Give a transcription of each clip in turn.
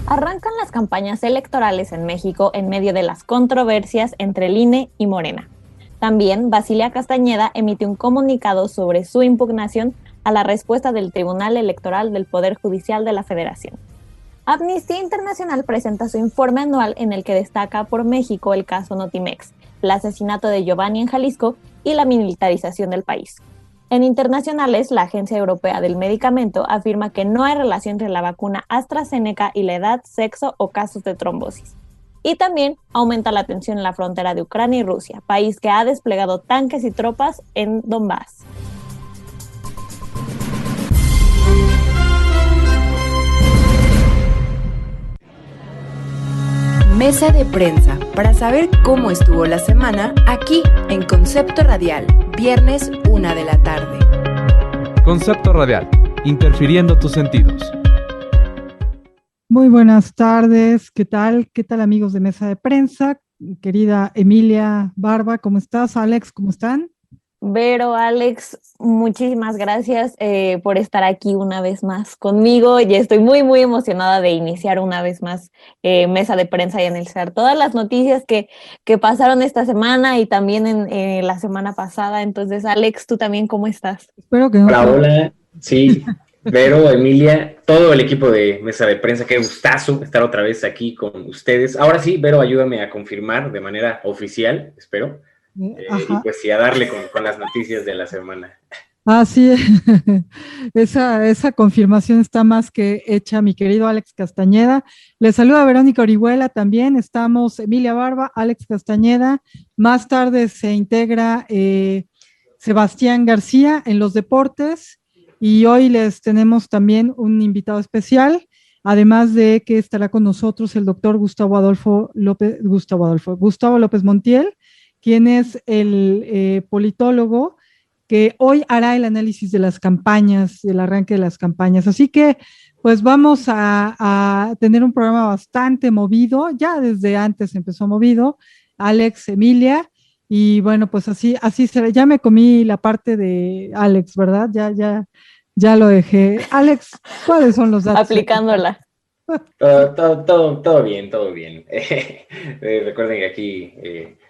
Arrancan las campañas electorales en México en medio de las controversias entre el INE y Morena. También Basilea Castañeda emitió un comunicado sobre su impugnación a la respuesta del Tribunal Electoral del Poder Judicial de la Federación. Amnistía Internacional presenta su informe anual en el que destaca por México el caso Notimex, el asesinato de Giovanni en Jalisco y la militarización del país. En internacionales, la Agencia Europea del Medicamento afirma que no hay relación entre la vacuna AstraZeneca y la edad, sexo o casos de trombosis. Y también aumenta la tensión en la frontera de Ucrania y Rusia, país que ha desplegado tanques y tropas en Donbass. Mesa de prensa, para saber cómo estuvo la semana, aquí en Concepto Radial, viernes 1 de la tarde. Concepto Radial, interfiriendo tus sentidos. Muy buenas tardes, ¿qué tal? ¿Qué tal, amigos de Mesa de Prensa? Querida Emilia Barba, ¿cómo estás? Alex, ¿cómo están? Vero, Alex, muchísimas gracias por estar aquí una vez más conmigo. Y estoy muy emocionada de iniciar una vez más Mesa de Prensa y analizar todas las noticias que pasaron esta semana y también en la semana pasada. Entonces, Alex, ¿tú también cómo estás? Espero que no. Hola, sí, Vero, Emilia, todo el equipo de Mesa de Prensa, qué gustazo estar otra vez aquí con ustedes. Ahora sí, Vero, ayúdame a confirmar de manera oficial, espero. Y pues sí, a darle con las noticias de la semana. Sí, esa confirmación está más que hecha, mi querido Alex Castañeda. Le saluda Verónica Orihuela también. Estamos Emilia Barba, Alex Castañeda. Más tarde se integra Sebastián García en los deportes. Y hoy les tenemos también un invitado especial, además de que estará con nosotros el doctor Gustavo López Montiel, quien es el politólogo que hoy hará el análisis de las campañas, del arranque de las campañas. Así que, pues vamos a tener un programa bastante movido, ya desde antes empezó movido, Alex, Emilia, y bueno, pues así será. Ya me comí la parte de Alex, ¿verdad? Ya lo dejé. Alex, ¿cuáles son los datos? Aplicándola. Todo bien. Recuerden que aquí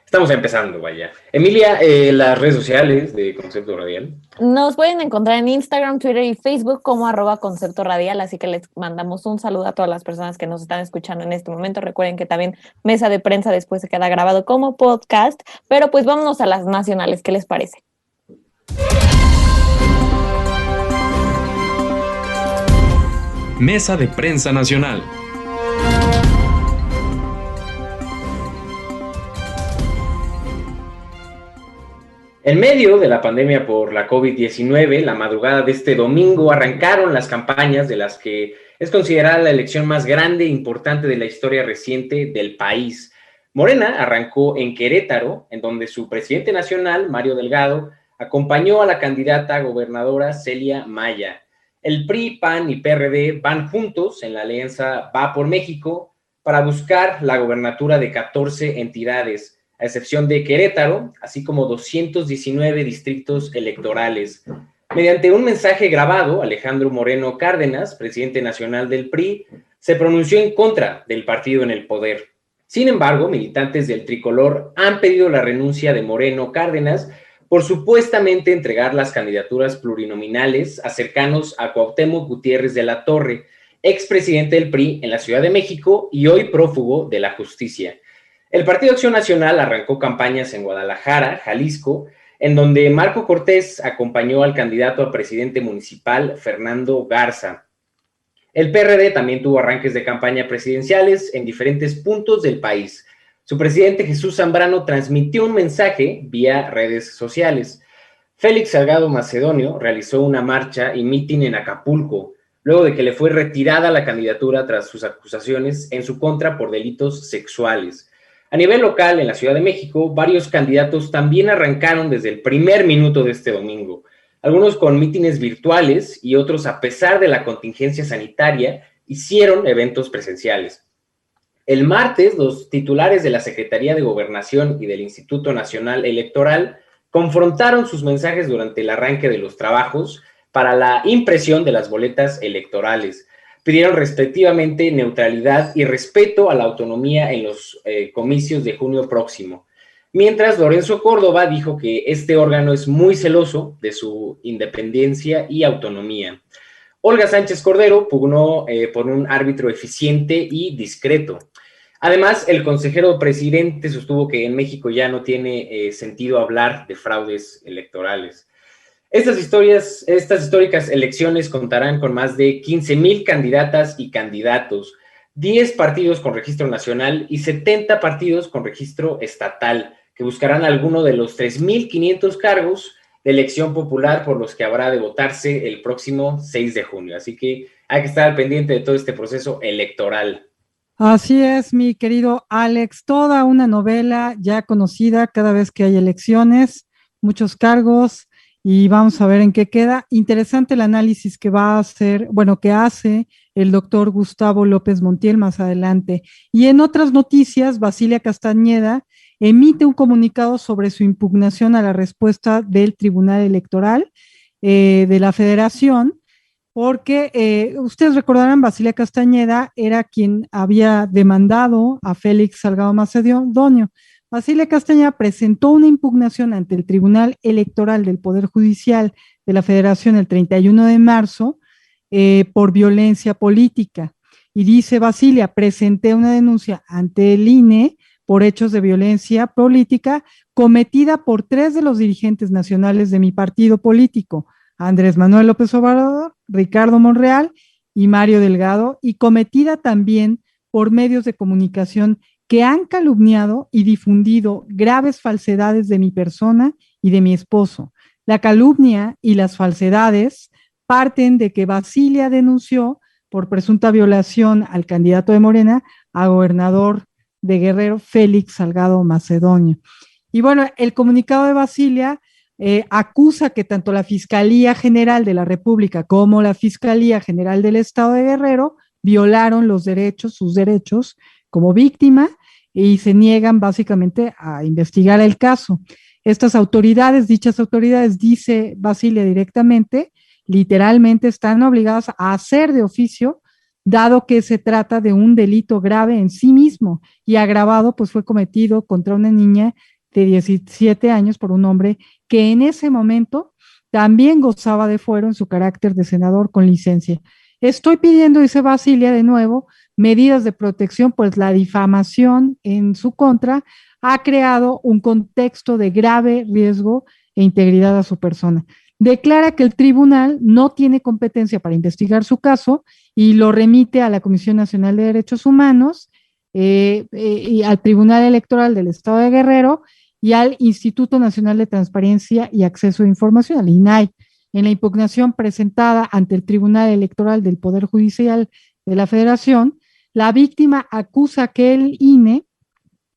estamos empezando, vaya. Emilia, las redes sociales de Concepto Radial. Nos pueden encontrar en Instagram, Twitter y Facebook como @Concepto Radial, así que les mandamos un saludo a todas las personas que nos están escuchando en este momento. Recuerden que también Mesa de Prensa después se queda grabado como podcast, pero pues vámonos a las nacionales, ¿qué les parece? Mesa de Prensa Nacional. En medio de la pandemia por la COVID-19, la madrugada de este domingo arrancaron las campañas de las que es considerada la elección más grande e importante de la historia reciente del país. Morena arrancó en Querétaro, en donde su presidente nacional, Mario Delgado, acompañó a la candidata gobernadora Celia Maya. El PRI, PAN y PRD van juntos en la alianza Va por México para buscar la gobernatura de 14 entidades, a excepción de Querétaro, así como 219 distritos electorales. Mediante un mensaje grabado, Alejandro Moreno Cárdenas, presidente nacional del PRI, se pronunció en contra del partido en el poder. Sin embargo, militantes del tricolor han pedido la renuncia de Moreno Cárdenas por supuestamente entregar las candidaturas plurinominales a cercanos a Cuauhtémoc Gutiérrez de la Torre, expresidente del PRI en la Ciudad de México y hoy prófugo de la justicia. El Partido Acción Nacional arrancó campañas en Guadalajara, Jalisco, en donde Marco Cortés acompañó al candidato a presidente municipal Fernando Garza. El PRD también tuvo arranques de campaña presidenciales en diferentes puntos del país. Su presidente Jesús Zambrano transmitió un mensaje vía redes sociales. Félix Salgado Macedonio realizó una marcha y mitin en Acapulco, luego de que le fue retirada la candidatura tras sus acusaciones en su contra por delitos sexuales. A nivel local, en la Ciudad de México, varios candidatos también arrancaron desde el primer minuto de este domingo, algunos con mítines virtuales y otros, a pesar de la contingencia sanitaria, hicieron eventos presenciales. El martes, los titulares de la Secretaría de Gobernación y del Instituto Nacional Electoral confrontaron sus mensajes durante el arranque de los trabajos para la impresión de las boletas electorales. pidieron respectivamente neutralidad y respeto a la autonomía en los comicios de junio próximo. Mientras Lorenzo Córdoba dijo que este órgano es muy celoso de su independencia y autonomía. Olga Sánchez Cordero pugnó por un árbitro eficiente y discreto. Además, el consejero presidente sostuvo que en México ya no tiene sentido hablar de fraudes electorales. Estas históricas elecciones contarán con más de 15,000 candidatas y candidatos, 10 partidos con registro nacional y 70 partidos con registro estatal, que buscarán alguno de los 3,500 cargos de elección popular por los que habrá de votarse el próximo 6 de junio. Así que hay que estar al pendiente de todo este proceso electoral. Así es, mi querido Alex, toda una novela ya conocida cada vez que hay elecciones, muchos cargos, y vamos a ver en qué queda. Interesante el análisis que va a hacer, bueno, que hace el doctor Gustavo López Montiel más adelante. Y en otras noticias, Basilia Castañeda emite un comunicado sobre su impugnación a la respuesta del Tribunal Electoral de la Federación, porque ustedes recordarán, Basilia Castañeda era quien había demandado a Félix Salgado Macedonio. Basilia Castañeda presentó una impugnación ante el Tribunal Electoral del Poder Judicial de la Federación el 31 de marzo por violencia política. Y dice Basilia, presenté una denuncia ante el INE por hechos de violencia política cometida por 3 de los dirigentes nacionales de mi partido político, Andrés Manuel López Obrador, Ricardo Monreal y Mario Delgado, y cometida también por medios de comunicación que han calumniado y difundido graves falsedades de mi persona y de mi esposo. La calumnia y las falsedades parten de que Basilia denunció por presunta violación al candidato de Morena, a gobernador de Guerrero, Félix Salgado Macedonio. Y bueno, el comunicado de Basilia acusa que tanto la Fiscalía General de la República como la Fiscalía General del Estado de Guerrero violaron sus derechos como víctima, y se niegan básicamente a investigar el caso. Dichas autoridades, dice Basilia directamente, literalmente están obligadas a hacer de oficio, dado que se trata de un delito grave en sí mismo y agravado, pues fue cometido contra una niña de 17 años por un hombre que en ese momento también gozaba de fuero en su carácter de senador con licencia. Estoy pidiendo, dice Basilia de nuevo, medidas de protección, pues la difamación en su contra ha creado un contexto de grave riesgo e integridad a su persona. Declara que el tribunal no tiene competencia para investigar su caso y lo remite a la Comisión Nacional de Derechos Humanos y al Tribunal Electoral del Estado de Guerrero y al Instituto Nacional de Transparencia y Acceso a Información, al INAI. En la impugnación presentada ante el Tribunal Electoral del Poder Judicial de la Federación, la víctima acusa que el INE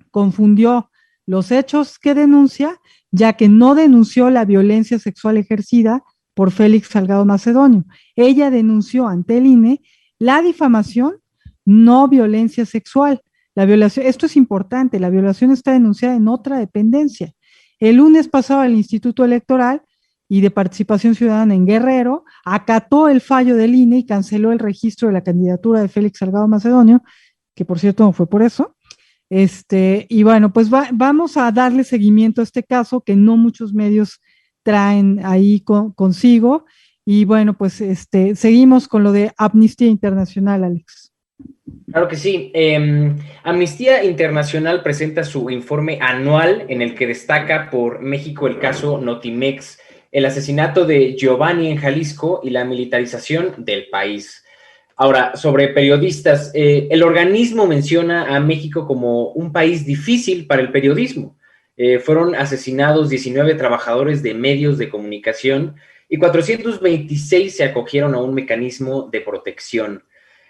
confundió los hechos que denuncia, ya que no denunció la violencia sexual ejercida por Félix Salgado Macedonio. Ella denunció ante el INE la difamación, no violencia sexual. La violación, esto es importante, la violación está denunciada en otra dependencia. El lunes pasado el Instituto Electoral y de Participación Ciudadana en Guerrero acató el fallo del INE y canceló el registro de la candidatura de Félix Salgado Macedonio, que por cierto no fue por eso. Y bueno, pues vamos a darle seguimiento a este caso que no muchos medios traen ahí consigo. Y bueno, pues seguimos con lo de Amnistía Internacional, Alex. Claro que sí. Amnistía Internacional presenta su informe anual en el que destaca por México el caso Notimex, el asesinato de Giovanni en Jalisco y la militarización del país. Ahora, sobre periodistas, el organismo menciona a México como un país difícil para el periodismo. Fueron asesinados 19 trabajadores de medios de comunicación y 426 se acogieron a un mecanismo de protección.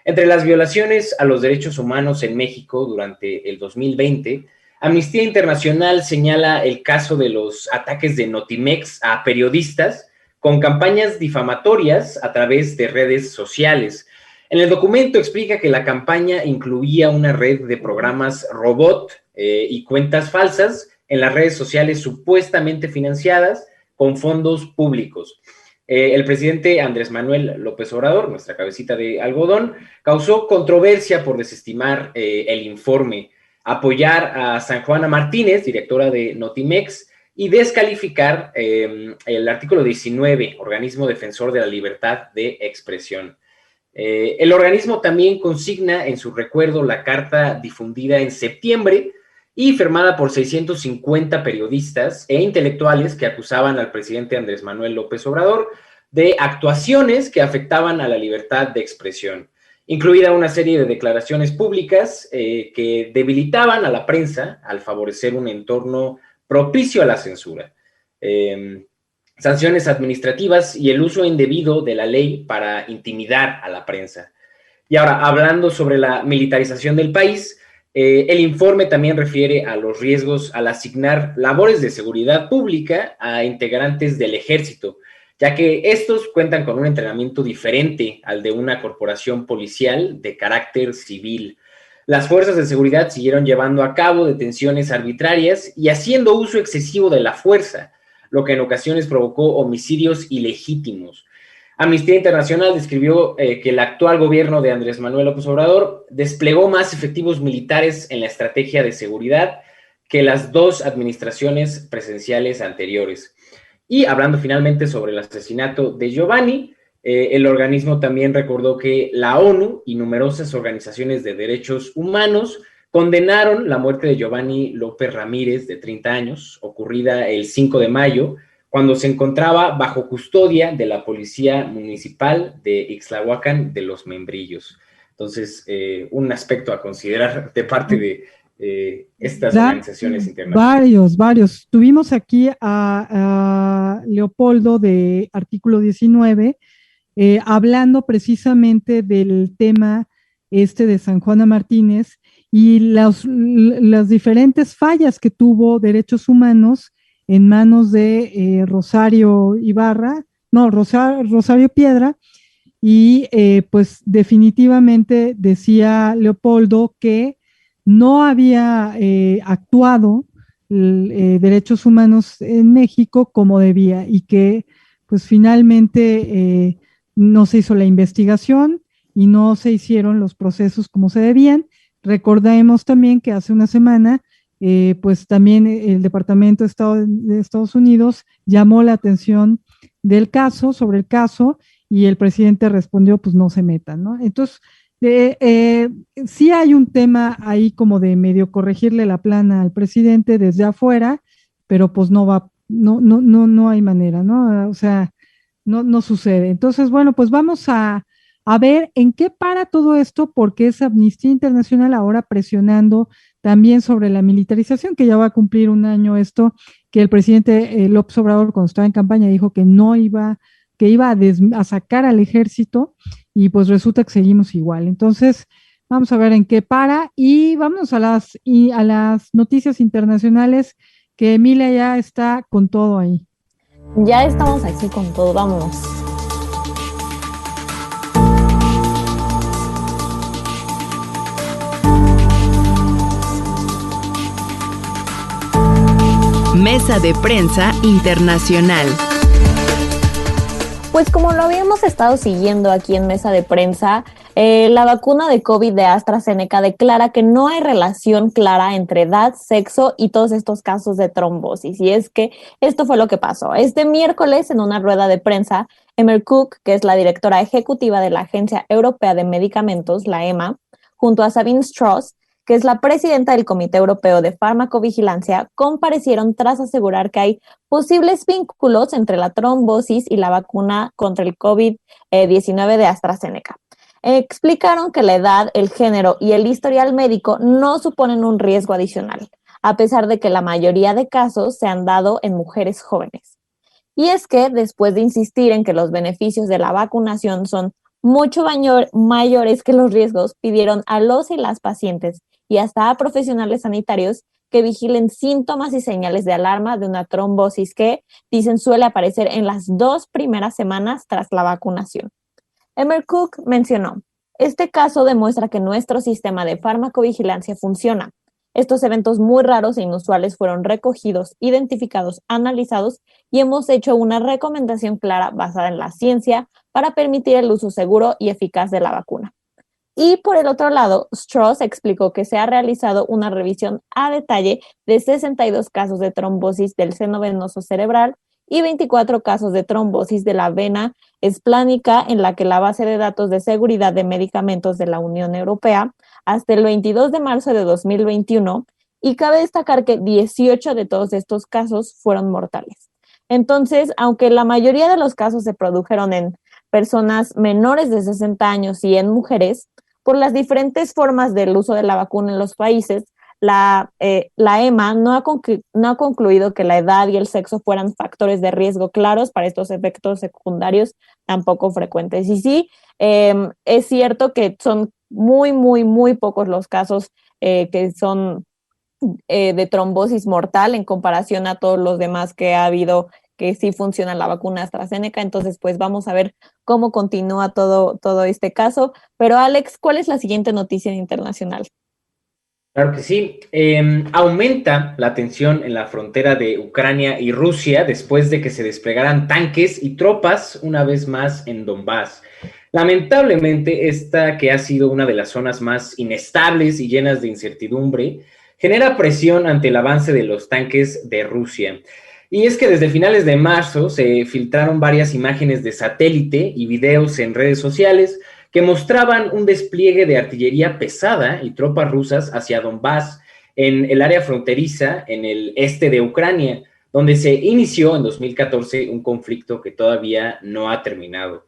Entre las violaciones a los derechos humanos en México durante el 2020, Amnistía Internacional señala el caso de los ataques de Notimex a periodistas con campañas difamatorias a través de redes sociales. En el documento explica que la campaña incluía una red de programas robot y cuentas falsas en las redes sociales supuestamente financiadas con fondos públicos. El presidente Andrés Manuel López Obrador, nuestra cabecita de algodón, causó controversia por desestimar el informe, apoyar a San Juana Martínez, directora de Notimex, y descalificar el artículo 19, organismo defensor de la libertad de expresión. El organismo también consigna en su recuerdo la carta difundida en septiembre y firmada por 650 periodistas e intelectuales que acusaban al presidente Andrés Manuel López Obrador de actuaciones que afectaban a la libertad de expresión, incluida una serie de declaraciones públicas que debilitaban a la prensa al favorecer un entorno propicio a la censura, sanciones administrativas y el uso indebido de la ley para intimidar a la prensa. Y ahora, hablando sobre la militarización del país, el informe también refiere a los riesgos al asignar labores de seguridad pública a integrantes del ejército, ya que estos cuentan con un entrenamiento diferente al de una corporación policial de carácter civil. Las fuerzas de seguridad siguieron llevando a cabo detenciones arbitrarias y haciendo uso excesivo de la fuerza, lo que en ocasiones provocó homicidios ilegítimos. Amnistía Internacional describió que el actual gobierno de Andrés Manuel López Obrador desplegó más efectivos militares en la estrategia de seguridad que las dos administraciones presidenciales anteriores. Y hablando finalmente sobre el asesinato de Giovanni, el organismo también recordó que la ONU y numerosas organizaciones de derechos humanos condenaron la muerte de Giovanni López Ramírez, de 30 años, ocurrida el 5 de mayo, cuando se encontraba bajo custodia de la Policía Municipal de Ixtlahuacán de los Membrillos. Entonces, un aspecto a considerar de parte de estas organizaciones internacionales. Varios. Tuvimos aquí a Leopoldo de Artículo 19, hablando precisamente del tema de San Juana Martínez y las diferentes fallas que tuvo Derechos Humanos en manos de Rosario Piedra, y pues definitivamente decía Leopoldo que no había actuado Derechos Humanos en México como debía y que pues finalmente no se hizo la investigación y no se hicieron los procesos como se debían. Recordemos también que hace una semana pues también el Departamento de Estado de Estados Unidos llamó la atención sobre el caso, y el presidente respondió, pues no se metan, ¿no? Entonces, sí hay un tema ahí como de medio corregirle la plana al presidente desde afuera, pero pues no hay manera, ¿no? O sea, no sucede. Entonces, bueno, pues vamos a ver en qué para todo esto, porque es Amnistía Internacional ahora presionando también sobre la militarización, que ya va a cumplir un año esto, que el presidente López Obrador, cuando estaba en campaña, dijo que iba a sacar al ejército, y pues resulta que seguimos igual. Entonces, vamos a ver en qué para, y vamos a las noticias internacionales, que Emilia ya está con todo ahí. Ya estamos aquí con todo, vámonos. Mesa de Prensa Internacional. Pues como lo habíamos estado siguiendo aquí en Mesa de Prensa, la vacuna de COVID de AstraZeneca declara que no hay relación clara entre edad, sexo y todos estos casos de trombosis. Y es que esto fue lo que pasó. Este miércoles, en una rueda de prensa, Emma Cook, que es la directora ejecutiva de la Agencia Europea de Medicamentos, la EMA, junto a Sabine Strauss, que es la presidenta del Comité Europeo de Farmacovigilancia, comparecieron tras asegurar que hay posibles vínculos entre la trombosis y la vacuna contra el COVID-19 de AstraZeneca. Explicaron que la edad, el género y el historial médico no suponen un riesgo adicional, a pesar de que la mayoría de casos se han dado en mujeres jóvenes. Y es que, después de insistir en que los beneficios de la vacunación son mucho mayores que los riesgos, pidieron a los y las pacientes y hasta a profesionales sanitarios que vigilen síntomas y señales de alarma de una trombosis que, dicen, suele aparecer en las 2 primeras semanas tras la vacunación. Emma Cook mencionó, este caso demuestra que nuestro sistema de farmacovigilancia funciona. Estos eventos muy raros e inusuales fueron recogidos, identificados, analizados y hemos hecho una recomendación clara basada en la ciencia para permitir el uso seguro y eficaz de la vacuna. Y por el otro lado, Strauss explicó que se ha realizado una revisión a detalle de 62 casos de trombosis del seno venoso cerebral y 24 casos de trombosis de la vena esplánica, en la que la base de datos de seguridad de medicamentos de la Unión Europea hasta el 22 de marzo de 2021, y cabe destacar que 18 de todos estos casos fueron mortales. Entonces, aunque la mayoría de los casos se produjeron en personas menores de 60 años y en mujeres, por las diferentes formas del uso de la vacuna en los países, la EMA no ha concluido que la edad y el sexo fueran factores de riesgo claros para estos efectos secundarios tan poco frecuentes. Y sí, es cierto que son muy, muy, muy pocos los casos que son de trombosis mortal en comparación a todos los demás que ha habido, que sí funciona la vacuna AstraZeneca. Entonces, pues vamos a ver cómo continúa todo este caso. Pero Alex, ¿cuál es la siguiente noticia internacional? Claro que sí. Aumenta la tensión en la frontera de Ucrania y Rusia después de que se desplegaran tanques y tropas una vez más en Donbass. Lamentablemente, esta que ha sido una de las zonas más inestables y llenas de incertidumbre, genera presión ante el avance de los tanques de Rusia. Y es que desde finales de marzo se filtraron varias imágenes de satélite y videos en redes sociales que mostraban un despliegue de artillería pesada y tropas rusas hacia Donbass, en el área fronteriza en el este de Ucrania, donde se inició en 2014 un conflicto que todavía no ha terminado.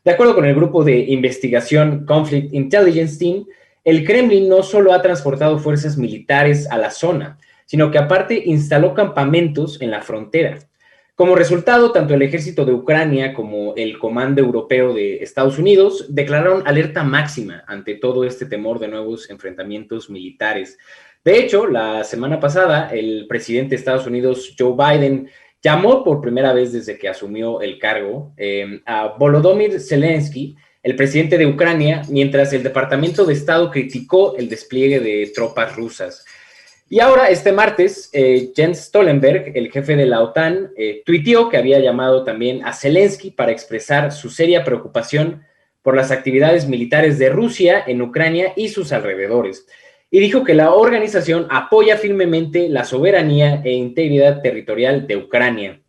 De acuerdo con el grupo de investigación Conflict Intelligence Team, el Kremlin no solo ha transportado fuerzas militares a la zona, sino que aparte instaló campamentos en la frontera. Como resultado, tanto el ejército de Ucrania como el Comando Europeo de Estados Unidos declararon alerta máxima ante todo este temor de nuevos enfrentamientos militares. De hecho, la semana pasada, el presidente de Estados Unidos, Joe Biden, llamó por primera vez desde que asumió el cargo a Volodymyr Zelensky, el presidente de Ucrania, mientras el Departamento de Estado criticó el despliegue de tropas rusas. Y ahora, este martes, Jens Stoltenberg, el jefe de la OTAN, tuiteó que había llamado también a Zelensky para expresar su seria preocupación por las actividades militares de Rusia en Ucrania y sus alrededores. Y dijo que la organización apoya firmemente la soberanía e integridad territorial de Ucrania.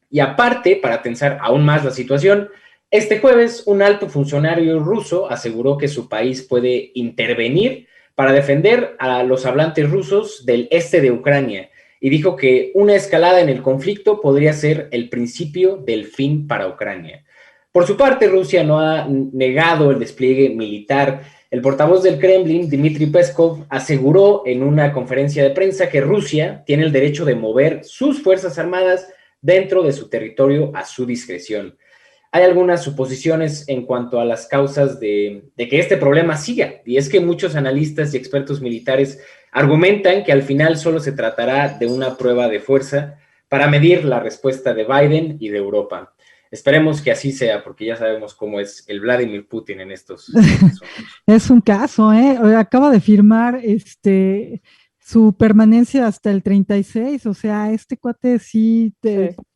Y aparte, para tensar aún más la situación, este jueves un alto funcionario ruso aseguró que su país puede intervenir para defender a los hablantes rusos del este de Ucrania, y dijo que una escalada en el conflicto podría ser el principio del fin para Ucrania. Por su parte, Rusia no ha negado el despliegue militar. El portavoz del Kremlin, Dmitry Peskov, aseguró en una conferencia de prensa que Rusia tiene el derecho de mover sus fuerzas armadas dentro de su territorio a su discreción. Hay algunas suposiciones en cuanto a las causas de que este problema siga, y es que muchos analistas y expertos militares argumentan que al final solo se tratará de una prueba de fuerza para medir la respuesta de Biden y de Europa. Esperemos que así sea, porque ya sabemos cómo es el Vladimir Putin en estos asuntos. Es un caso, acaba de firmar su permanencia hasta el 36, o sea, este cuate sí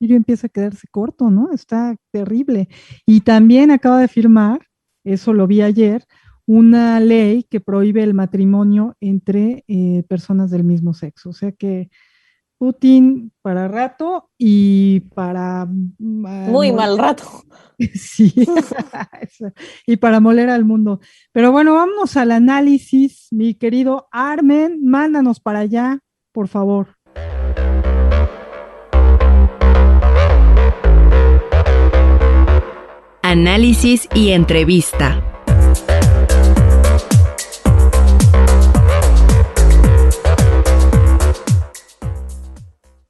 empieza a quedarse corto, ¿no? Está terrible. Y también acaba de firmar, eso lo vi ayer, una ley que prohíbe el matrimonio entre personas del mismo sexo. O sea que Putin para rato y para... Muy mal rato. Sí, y para moler al mundo. Pero bueno, vamos al análisis, mi querido Armen, mándanos para allá, por favor. Análisis y entrevista.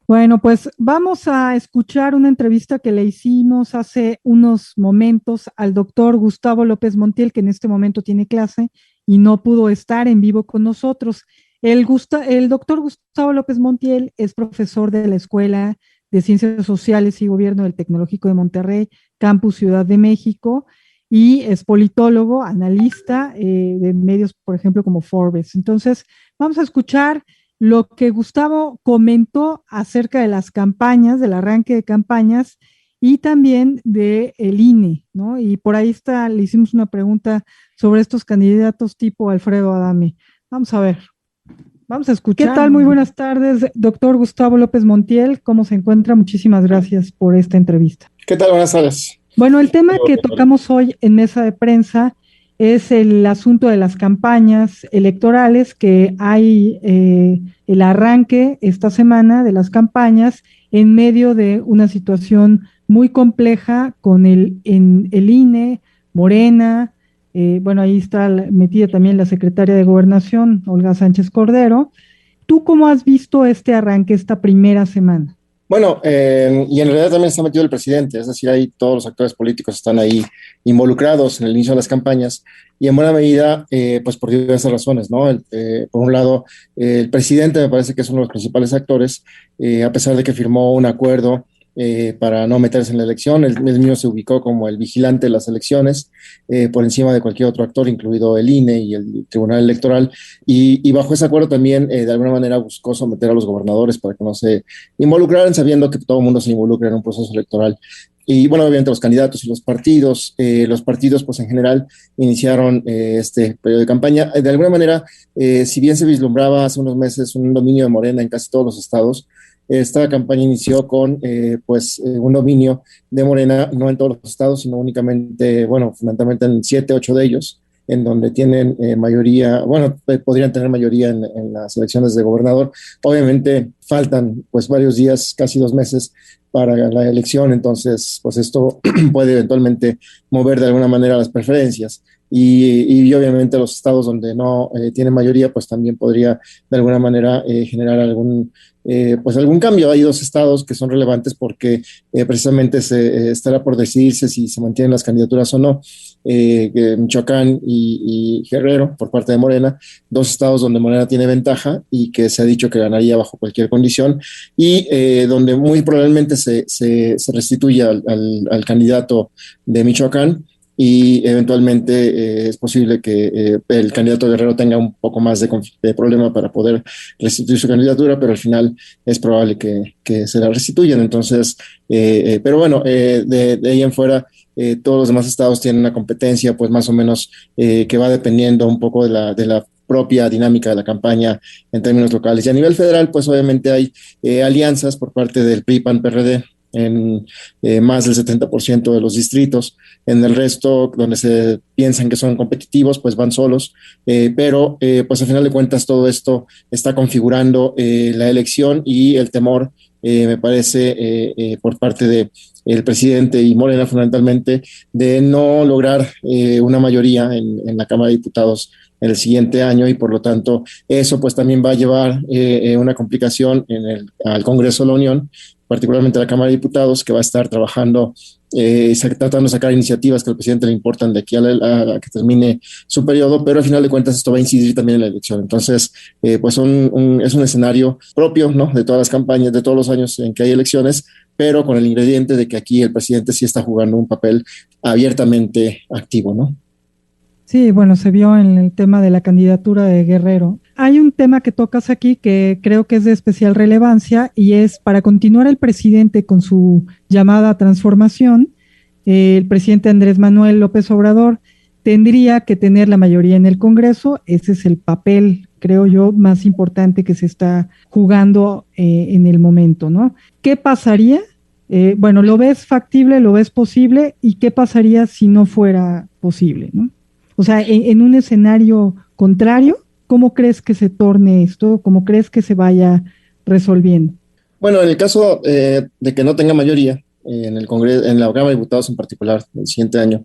Bueno, pues vamos a escuchar una entrevista que le hicimos hace unos momentos al doctor Gustavo López Montiel, que en este momento tiene clase y no pudo estar en vivo con nosotros. El doctor Gustavo López Montiel es profesor de la Escuela de Ciencias Sociales y Gobierno del Tecnológico de Monterrey, Campus Ciudad de México, y es politólogo, analista de medios, por ejemplo, como Forbes. Entonces, vamos a escuchar lo que Gustavo comentó acerca de las campañas, del arranque de campañas y también del INE, ¿no? Y por ahí está, le hicimos una pregunta sobre estos candidatos tipo Alfredo Adame. Vamos a ver, vamos a escuchar. ¿Qué tal? Muy buenas tardes, doctor Gustavo López Montiel. ¿Cómo se encuentra? Muchísimas gracias por esta entrevista. ¿Qué tal? Buenas tardes. Bueno, el tema que tocamos hoy en mesa de prensa es el asunto de las campañas electorales, que hay el arranque esta semana de las campañas en medio de una situación muy compleja con el INE, Morena, bueno, ahí está metida también la secretaria de Gobernación, Olga Sánchez Cordero. ¿Tú cómo has visto este arranque, esta primera semana? Bueno, y en realidad también está metido el presidente, es decir, ahí todos los actores políticos están ahí involucrados en el inicio de las campañas y en buena medida, pues por diversas razones, ¿no? Por un lado, el presidente me parece que es uno de los principales actores, a pesar de que firmó un acuerdo para no meterse en la elección. Él mismo se ubicó como el vigilante de las elecciones, por encima de cualquier otro actor, incluido el INE y el Tribunal Electoral, y bajo ese acuerdo también, de alguna manera, buscó someter a los gobernadores para que no se involucraran, sabiendo que todo el mundo se involucra en un proceso electoral. Y bueno, obviamente los candidatos y los partidos pues en general iniciaron este periodo de campaña. De alguna manera, si bien se vislumbraba hace unos meses un dominio de Morena en casi todos los estados, esta campaña inició con un dominio de Morena, no en todos los estados, sino únicamente, bueno, fundamentalmente en 7, 8 de ellos, en donde tienen mayoría, bueno, podrían tener mayoría en las elecciones de gobernador. Obviamente faltan pues varios días, casi 2 meses para la elección, entonces pues esto puede eventualmente mover de alguna manera las preferencias. Y obviamente los estados donde no tienen mayoría, pues también podría de alguna manera generar algún cambio. Hay 2 estados que son relevantes porque precisamente se estará por decidirse si se mantienen las candidaturas o no, Michoacán y Guerrero por parte de Morena, 2 estados donde Morena tiene ventaja y que se ha dicho que ganaría bajo cualquier condición, y donde muy probablemente se restituya al candidato de Michoacán, y eventualmente es posible que el candidato Guerrero tenga un poco más de problema para poder restituir su candidatura, pero al final es probable que se la restituyan. Entonces, pero bueno, de ahí en fuera, todos los demás estados tienen una competencia, pues más o menos que va dependiendo un poco de la propia dinámica de la campaña en términos locales. Y a nivel federal, pues obviamente hay alianzas por parte del PRI, PAN, PRD, en más del 70% de los distritos. En el resto, donde se piensan que son competitivos, pues van solos, pero pues al final de cuentas todo esto está configurando la elección, y el temor, me parece, por parte del presidente y Morena fundamentalmente, de no lograr una mayoría en la Cámara de Diputados en el siguiente año, y por lo tanto eso pues también va a llevar una complicación al Congreso de la Unión, particularmente la Cámara de Diputados, que va a estar trabajando, tratando de sacar iniciativas que al presidente le importan de aquí a que termine su periodo, pero al final de cuentas esto va a incidir también en la elección. Entonces, pues es un escenario propio, ¿no?, de todas las campañas, de todos los años en que hay elecciones, pero con el ingrediente de que aquí el presidente sí está jugando un papel abiertamente activo, ¿no? Sí, bueno, se vio en el tema de la candidatura de Guerrero. Hay un tema que tocas aquí que creo que es de especial relevancia, y es para continuar el presidente con su llamada transformación. El presidente Andrés Manuel López Obrador tendría que tener la mayoría en el Congreso. Ese es el papel, creo yo, más importante que se está jugando en el momento, ¿no? ¿Qué pasaría? Bueno, ¿lo ves factible? ¿Lo ves posible? ¿Y qué pasaría si no fuera posible, ¿no? O sea, en un escenario contrario, ¿cómo crees que se torne esto? ¿Cómo crees que se vaya resolviendo? Bueno, en el caso de que no tenga mayoría en el Congreso, en la Cámara de Diputados en particular, el siguiente año,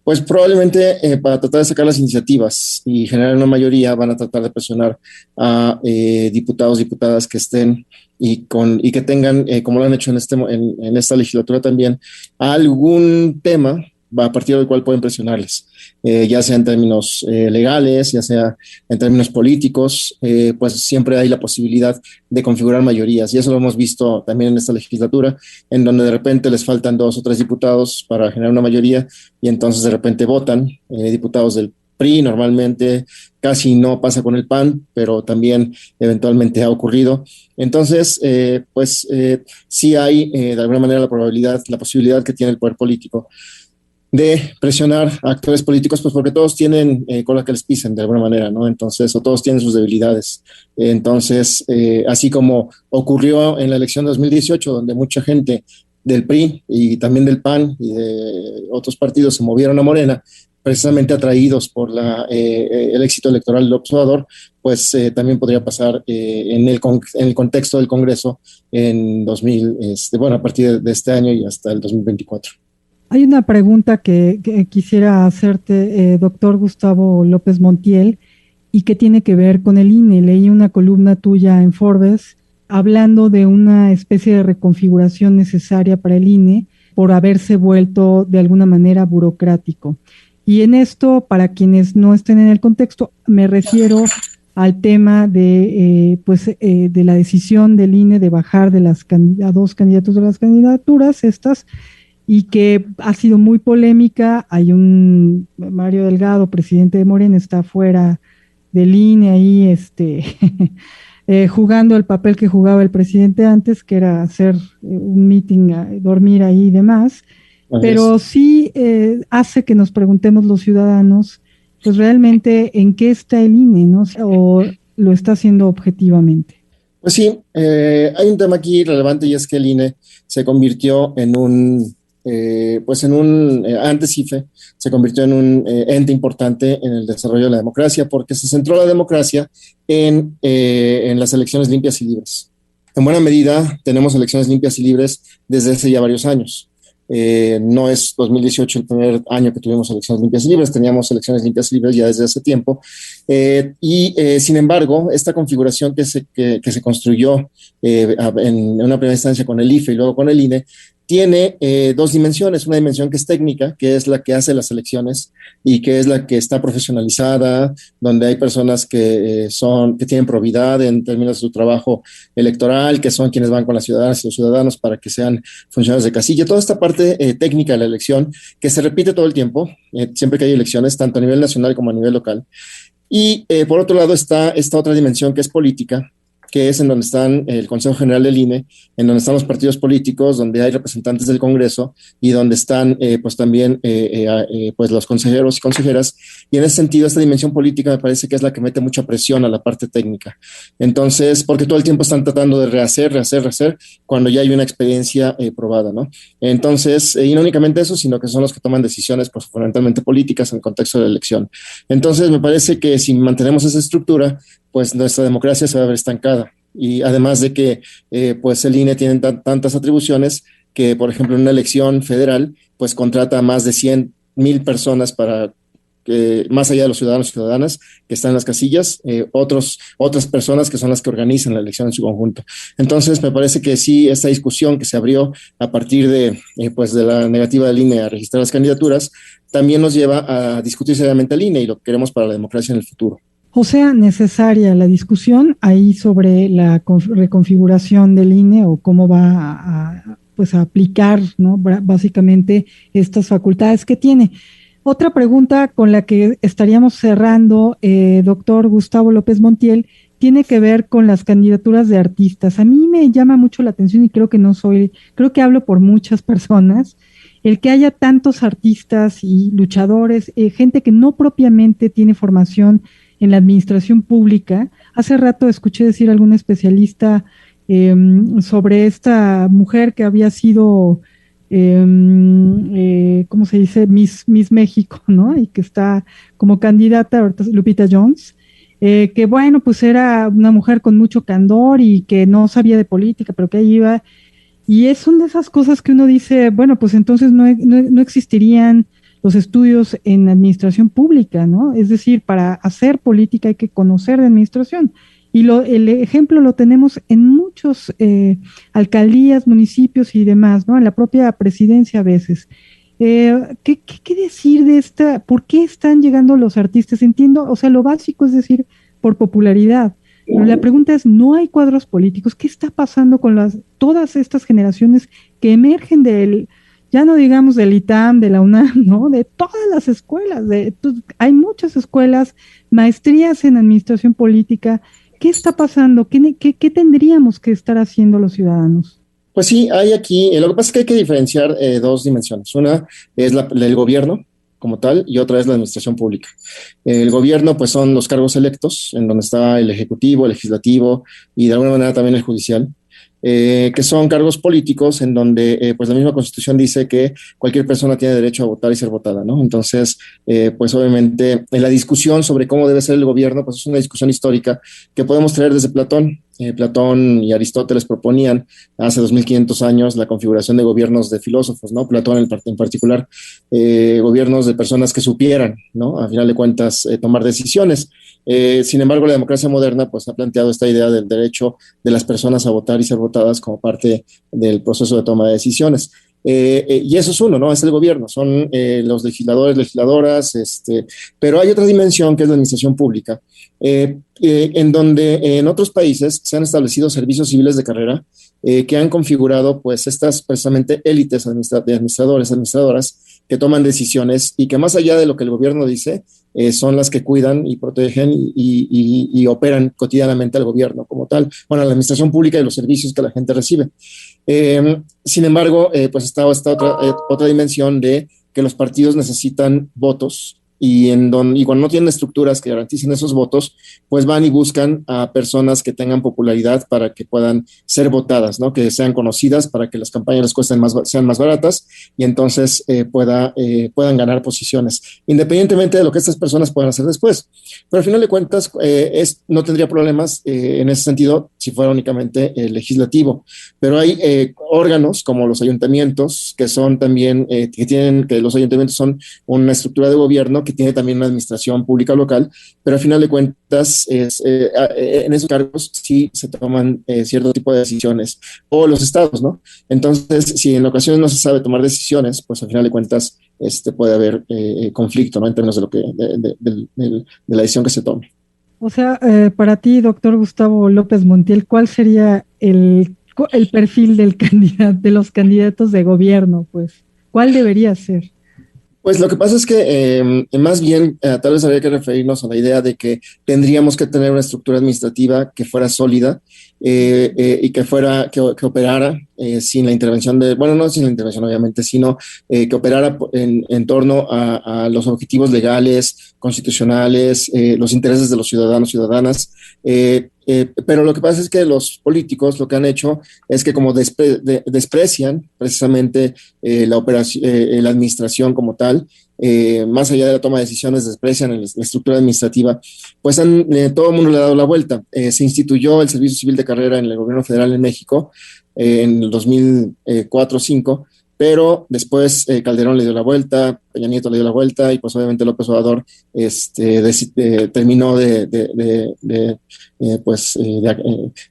pues probablemente para tratar de sacar las iniciativas y generar una mayoría van a tratar de presionar a diputados, diputadas que estén y que tengan, como lo han hecho en esta legislatura también, algún tema a partir del cual pueden presionarles, ya sea en términos legales, ya sea en términos políticos, pues siempre hay la posibilidad de configurar mayorías, y eso lo hemos visto también en esta legislatura, en donde de repente les faltan 2 o 3 diputados para generar una mayoría, y entonces de repente votan diputados del PRI normalmente, casi no pasa con el PAN, pero también eventualmente ha ocurrido. Entonces, sí hay de alguna manera la posibilidad que tiene el poder político de presionar a actores políticos, pues porque todos tienen cola que les pisen de alguna manera, ¿no? Entonces, o todos tienen sus debilidades. Entonces, así como ocurrió en la elección de 2018, donde mucha gente del PRI y también del PAN y de otros partidos se movieron a Morena, precisamente atraídos por el éxito electoral del observador, pues también podría pasar en el contexto del Congreso en a partir de este año y hasta el 2024. Hay una pregunta que quisiera hacerte, doctor Gustavo López Montiel, y que tiene que ver con el INE. Leí una columna tuya en Forbes hablando de una especie de reconfiguración necesaria para el INE por haberse vuelto de alguna manera burocrático. Y en esto, para quienes no estén en el contexto, me refiero al tema de la decisión del INE de bajar a 2 candidatos de las candidaturas estas, y que ha sido muy polémica. Hay Mario Delgado, presidente de Morena, está fuera del INE ahí jugando el papel que jugaba el presidente antes, que era hacer un meeting, dormir ahí y demás. Pero sí hace que nos preguntemos los ciudadanos, pues realmente en qué está el INE, ¿no? O lo está haciendo objetivamente. Pues sí, hay un tema aquí relevante, y es que el INE se convirtió antes IFE, se convirtió en un ente importante en el desarrollo de la democracia, porque se centró la democracia en las elecciones limpias y libres. En buena medida tenemos elecciones limpias y libres desde hace ya varios años. No es 2018 el primer año que tuvimos elecciones limpias y libres, teníamos elecciones limpias y libres ya desde hace tiempo, sin embargo, esta configuración que se construyó en una primera instancia con el IFE y luego con el INE, tiene 2 dimensiones. Una dimensión que es técnica, que es la que hace las elecciones y que es la que está profesionalizada, donde hay personas que tienen probidad en términos de su trabajo electoral, que son quienes van con las ciudadanas y los ciudadanos para que sean funcionarios de casilla. Toda esta parte técnica de la elección que se repite todo el tiempo, siempre que hay elecciones, tanto a nivel nacional como a nivel local. Y por otro lado está esta otra dimensión que es política, que es en donde están el Consejo General del INE, en donde están los partidos políticos, donde hay representantes del Congreso y donde están también los consejeros y consejeras. Y en ese sentido, esta dimensión política me parece que es la que mete mucha presión a la parte técnica. Entonces, porque todo el tiempo están tratando de rehacer, cuando ya hay una experiencia probada, ¿no? Entonces, y no únicamente eso, sino que son los que toman decisiones, pues, fundamentalmente políticas en el contexto de la elección. Entonces, me parece que si mantenemos esa estructura, pues nuestra democracia se va a ver estancada. Y además de que el INE tiene tantas atribuciones que, por ejemplo, en una elección federal, pues contrata a más de 100,000 personas para más allá de los ciudadanos y ciudadanas que están en las casillas, otras personas que son las que organizan la elección en su conjunto. Entonces, me parece que sí, esta discusión que se abrió a partir de la negativa del INE a registrar las candidaturas, también nos lleva a discutir seriamente el INE y lo que queremos para la democracia en el futuro. O sea, necesaria la discusión ahí sobre la reconfiguración del INE o cómo va a aplicar, ¿no?, básicamente estas facultades que tiene. Otra pregunta con la que estaríamos cerrando, doctor Gustavo López Montiel, tiene que ver con las candidaturas de artistas. A mí me llama mucho la atención y creo que hablo por muchas personas, el que haya tantos artistas y luchadores, gente que no propiamente tiene formación en la administración pública. Hace rato escuché decir a algún especialista sobre esta mujer que había sido, ¿cómo se dice? Miss México, ¿no? Y que está como candidata, ahorita Lupita Jones, que bueno, pues era una mujer con mucho candor y que no sabía de política, pero que ahí iba. Y son de esas cosas que uno dice, bueno, pues entonces no existirían los estudios en administración pública, ¿no? Es decir, para hacer política hay que conocer de administración. Y el ejemplo lo tenemos en muchos alcaldías, municipios y demás, ¿no? En la propia presidencia a veces. ¿Qué decir de esta? ¿Por qué están llegando los artistas? Entiendo, o sea, lo básico es decir, por popularidad. Pero la pregunta es, ¿no hay cuadros políticos? ¿Qué está pasando con todas estas generaciones que emergen ya no digamos del ITAM, de la UNAM, ¿no? De todas las escuelas, hay muchas escuelas maestrías en administración política. ¿Qué está pasando? ¿Qué tendríamos que estar haciendo los ciudadanos? Pues sí, hay aquí, lo que pasa es que hay que diferenciar dos dimensiones. Una es el gobierno como tal y otra es la administración pública. El gobierno pues son los cargos electos, en donde está el ejecutivo, el legislativo y de alguna manera también el judicial. Que son cargos políticos en donde pues la misma Constitución dice que cualquier persona tiene derecho a votar y ser votada, ¿no? Entonces, pues obviamente en la discusión sobre cómo debe ser el gobierno, pues es una discusión histórica que podemos traer desde Platón. Platón y Aristóteles proponían hace 2500 años la configuración de gobiernos de filósofos, ¿no? Platón en particular, gobiernos de personas que supieran, ¿no? A final de cuentas, tomar decisiones. Sin embargo, la democracia moderna pues ha planteado esta idea del derecho de las personas a votar y ser votadas como parte del proceso de toma de decisiones. Y eso es uno, ¿no? Es el gobierno, son los legisladores, legisladoras, pero hay otra dimensión que es la administración pública, en donde en otros países se han establecido servicios civiles de carrera que han configurado pues estas precisamente élites de administradores, administradoras que toman decisiones y que más allá de lo que el gobierno dice, son las que cuidan y protegen y operan cotidianamente al gobierno como tal, bueno, a la administración pública y los servicios que la gente recibe. Sin embargo, pues está esta otra dimensión de que los partidos necesitan votos y cuando no tienen estructuras que garanticen esos votos, pues van y buscan a personas que tengan popularidad para que puedan ser votadas, ¿no? Que sean conocidas para que las campañas les sean más baratas y entonces puedan ganar posiciones, independientemente de lo que estas personas puedan hacer después. Pero al final de cuentas, no tendría problemas en ese sentido si fuera únicamente legislativo. Pero hay órganos como los ayuntamientos, que son también, que los ayuntamientos son una estructura de gobierno que tiene también una administración pública local, pero al final de cuentas en esos cargos sí se toman cierto tipo de decisiones, o los estados, ¿no? Entonces, si en ocasiones no se sabe tomar decisiones, pues al final de cuentas puede haber conflicto, ¿no? En términos de la decisión que se tome. O sea, para ti, doctor Gustavo López Montiel, ¿cuál sería el perfil de los candidatos de gobierno? Pues, ¿cuál debería ser? Pues lo que pasa es que más bien tal vez habría que referirnos a la idea de que tendríamos que tener una estructura administrativa que fuera sólida y que operara sin la intervención no sin la intervención obviamente, sino que operara en torno a los objetivos legales, constitucionales, los intereses de los ciudadanos, ciudadanas. Pero lo que pasa es que los políticos lo que han hecho es que como desprecian precisamente la administración como tal, más allá de la toma de decisiones, desprecian la estructura administrativa, pues todo el mundo le ha dado la vuelta. Se instituyó el Servicio Civil de Carrera en el gobierno federal en México en el 2004-2005, pero después Calderón le dio la vuelta, Peña Nieto le dio la vuelta y pues obviamente López Obrador terminó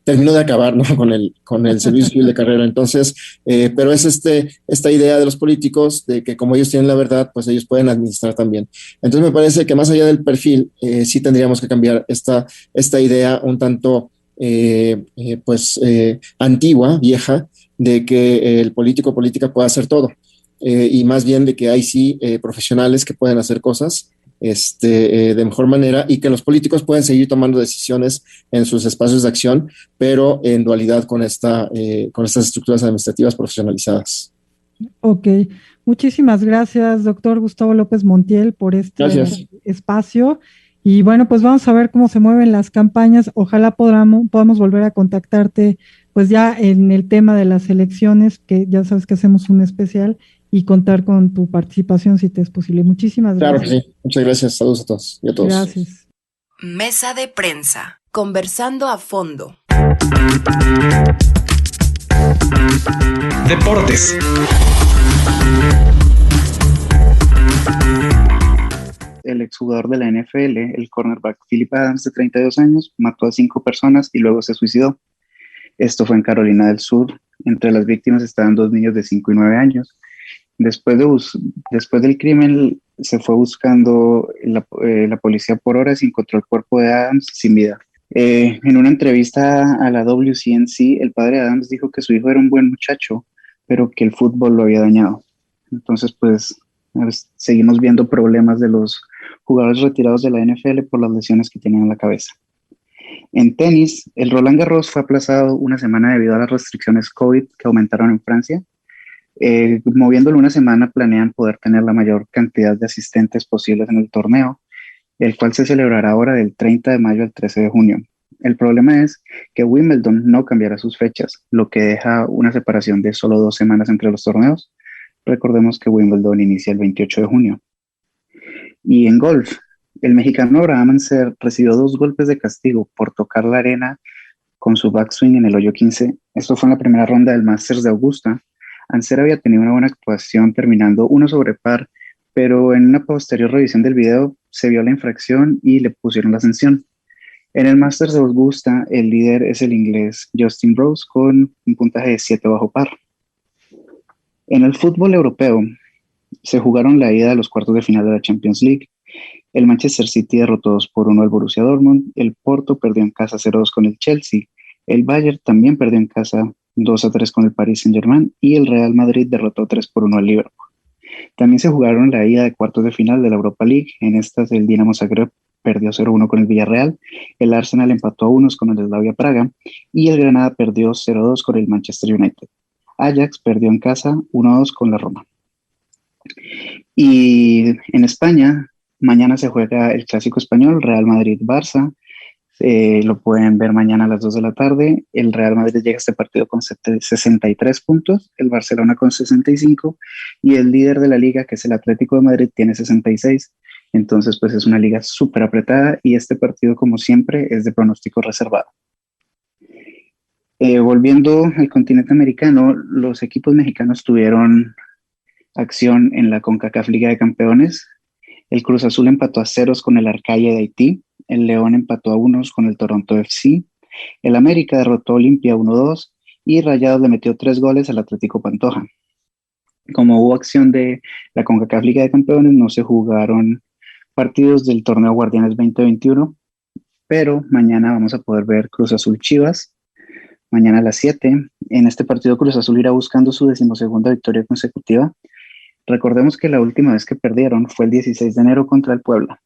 terminó de acabar, ¿no? con el Servicio Civil de Carrera. Entonces, pero es esta idea de los políticos de que como ellos tienen la verdad, pues ellos pueden administrar también. Entonces me parece que más allá del perfil, sí tendríamos que cambiar esta idea un tanto antigua, vieja, de que el político o política pueda hacer todo, y más bien de que hay sí profesionales que pueden hacer cosas de mejor manera y que los políticos pueden seguir tomando decisiones en sus espacios de acción, pero en dualidad con estas estructuras administrativas profesionalizadas. Ok, muchísimas gracias, doctor Gustavo López Montiel, por este espacio. Y bueno, pues vamos a ver cómo se mueven las campañas. Ojalá podamos volver a contactarte pues ya en el tema de las elecciones, que ya sabes que hacemos un especial, y contar con tu participación si te es posible. Muchísimas gracias. Claro que sí. Muchas gracias. Saludos a todos y a todos. Gracias. Mesa de prensa. Conversando a fondo. Deportes. El exjugador de la NFL, el cornerback Phillip Adams, de 32 años, mató a 5 personas y luego se suicidó. Esto fue en Carolina del Sur. Entre las víctimas estaban 2 niños de 5 y 9 años. Después del crimen, se fue buscando la policía por horas y encontró el cuerpo de Adams sin vida. En una entrevista a la WCNC, el padre de Adams dijo que su hijo era un buen muchacho, pero que el fútbol lo había dañado. Entonces, pues, seguimos viendo problemas de los jugadores retirados de la NFL por las lesiones que tienen en la cabeza. En tenis, el Roland Garros fue aplazado una semana debido a las restricciones COVID que aumentaron en Francia. Moviéndolo una semana, planean poder tener la mayor cantidad de asistentes posibles en el torneo, el cual se celebrará ahora del 30 de mayo al 13 de junio. El problema es que Wimbledon no cambiará sus fechas, lo que deja una separación de solo 2 semanas entre los torneos. Recordemos que Wimbledon inicia el 28 de junio. Y en golf, el mexicano Abraham Ancer recibió 2 golpes de castigo por tocar la arena con su backswing en el hoyo 15. Esto fue en la primera ronda del Masters de Augusta. Ancer había tenido una buena actuación terminando 1 sobre par, pero en una posterior revisión del video se vio la infracción y le pusieron la sanción. En el Masters de Augusta, el líder es el inglés Justin Rose con un puntaje de 7 bajo par. En el fútbol europeo, se jugaron la ida de los cuartos de final de la Champions League. El Manchester City derrotó 2-1 al Borussia Dortmund, el Porto perdió en casa 0-2 con el Chelsea, el Bayern también perdió en casa 2-3 con el Paris Saint-Germain y el Real Madrid derrotó 3-1 al Liverpool. También se jugaron la ida de cuartos de final de la Europa League. En estas el Dinamo Zagreb perdió 0-1 con el Villarreal, el Arsenal empató a 1 con el Slavia Praga y el Granada perdió 0-2 con el Manchester United. Ajax perdió en casa 1-2 con la Roma. Y en España, mañana se juega el clásico español, Real Madrid-Barça. Lo pueden ver mañana a las 2 de la tarde. El Real Madrid llega a este partido con 63 puntos, el Barcelona con 65 y el líder de la liga, que es el Atlético de Madrid, tiene 66. Entonces, pues es una liga súper apretada y este partido, como siempre, es de pronóstico reservado. Volviendo al continente americano, los equipos mexicanos tuvieron acción en la CONCACAF Liga de Campeones. El Cruz Azul empató a 0 con el Arcadia de Haití. El León empató a 1 con el Toronto FC. El América derrotó a Olimpia 1-2 y Rayados le metió 3 goles al Atlético Pantoja. Como hubo acción de la CONCACAF Liga de Campeones, no se jugaron partidos del torneo Guardianes 2021, pero mañana vamos a poder ver Cruz Azul Chivas, mañana a las 7. En este partido Cruz Azul irá buscando su 12ª victoria consecutiva. Recordemos que la última vez que perdieron fue el 16 de enero contra el Puebla.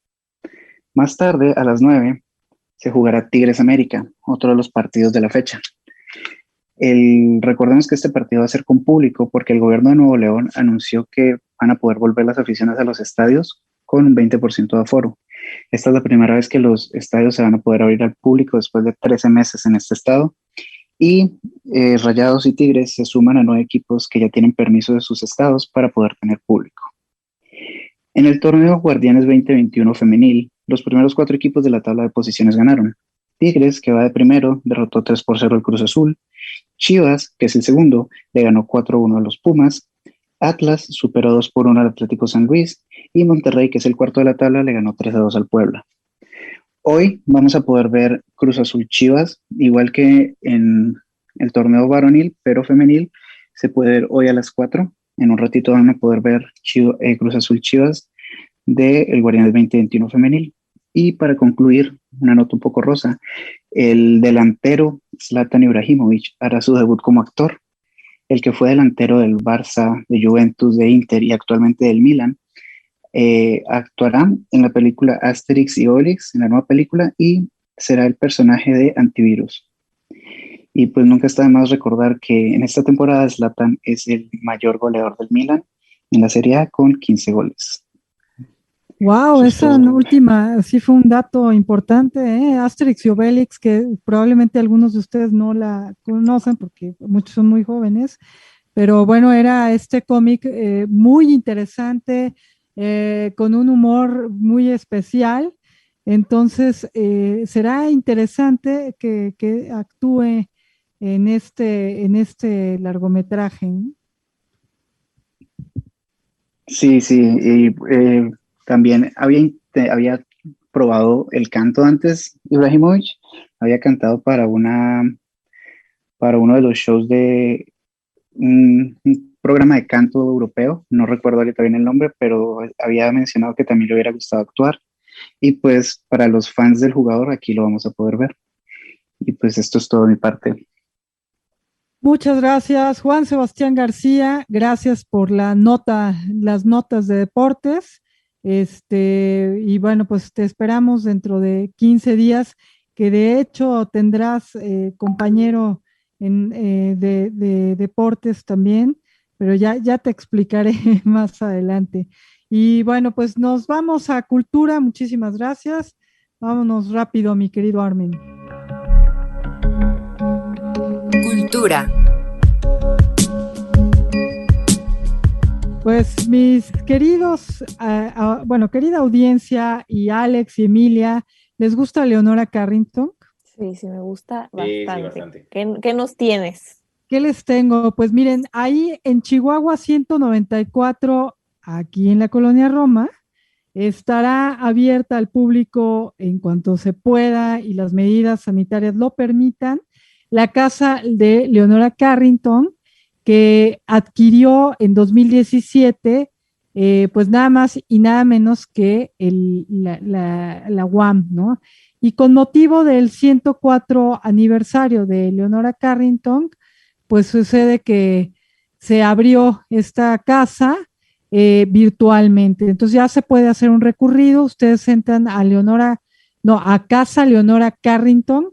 Más tarde, a las 9, se jugará Tigres América, otro de los partidos de la fecha. Recordemos que este partido va a ser con público porque el gobierno de Nuevo León anunció que van a poder volver las aficiones a los estadios con un 20% de aforo. Esta es la primera vez que los estadios se van a poder abrir al público después de 13 meses en este estado. Y Rayados y Tigres se suman a 9 equipos que ya tienen permiso de sus estados para poder tener público. En el torneo Guardianes 2021 femenil, los primeros 4 equipos de la tabla de posiciones ganaron. Tigres, que va de primero, derrotó 3-0 al Cruz Azul. Chivas, que es el segundo, le ganó 4-1 a los Pumas. Atlas superó 2-1 al Atlético San Luis. Y Monterrey, que es el cuarto de la tabla, le ganó 3-2 al Puebla. Hoy vamos a poder ver Cruz Azul Chivas, igual que en el torneo varonil, pero femenil, se puede ver hoy a las 4. En un ratito van a poder ver Cruz Azul Chivas del Guardianes 2021 femenil. Y para concluir, una nota un poco rosa, el delantero Zlatan Ibrahimovic hará su debut como actor. El que fue delantero del Barça, de Juventus, de Inter y actualmente del Milan, actuará en la película Asterix y Obelix, en la nueva película, y será el personaje de Antivirus. Y pues nunca está de más recordar que en esta temporada Zlatan es el mayor goleador del Milan en la Serie A con 15 goles. Wow, esa última sí fue un dato importante, Asterix y Obelix, que probablemente algunos de ustedes no la conocen porque muchos son muy jóvenes, pero bueno, era este cómic muy interesante, con un humor muy especial. Entonces será interesante que actúe en este largometraje, ¿no? Sí, y también había probado el canto antes. Ibrahimovic había cantado para uno de los shows de un programa de canto europeo, no recuerdo ahorita bien el nombre, pero había mencionado que también le hubiera gustado actuar. Y pues para los fans del jugador aquí lo vamos a poder ver. Y pues esto es todo de mi parte. Muchas gracias, Juan Sebastián García. Gracias por las notas de deportes. Y bueno, pues te esperamos dentro de 15 días, que de hecho tendrás compañero de deportes también, pero ya te explicaré más adelante. Y bueno, pues nos vamos a cultura. Muchísimas gracias. Vámonos rápido, mi querido Armin. Cultura. Pues mis queridos, querida audiencia y Alex y Emilia, ¿les gusta Leonora Carrington? Sí, me gusta Sí, bastante. bastante. ¿Qué nos tienes? ¿Qué les tengo? Pues miren, ahí en Chihuahua 194, aquí en la colonia Roma, estará abierta al público en cuanto se pueda y las medidas sanitarias lo permitan, la casa de Leonora Carrington, que adquirió en 2017, pues nada más y nada menos que la UAM, ¿no? Y con motivo del 104 aniversario de Leonora Carrington, pues sucede que se abrió esta casa virtualmente. Entonces ya se puede hacer un recorrido. Ustedes entran a casa Leonora Carrington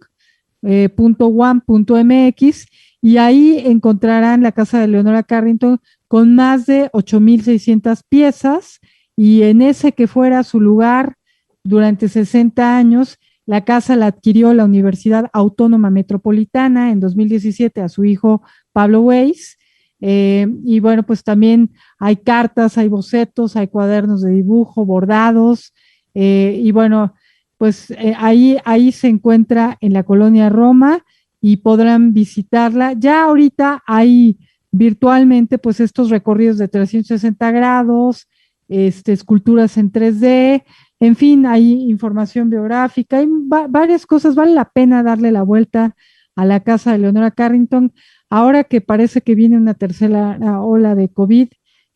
.one.mx y ahí encontrarán la casa de Leonora Carrington con más de 8,600 piezas, y en ese que fuera su lugar durante 60 años, la casa la adquirió la Universidad Autónoma Metropolitana en 2017 a su hijo Pablo Weiss. Y bueno, pues también hay cartas, hay bocetos, hay cuadernos de dibujo, bordados, y bueno, pues ahí se encuentra en la colonia Roma y podrán visitarla. Ya ahorita hay virtualmente pues estos recorridos de 360 grados, esculturas en 3D, en fin, hay información biográfica, hay varias cosas. Vale la pena darle la vuelta a la casa de Leonora Carrington, ahora que parece que viene una tercera ola de COVID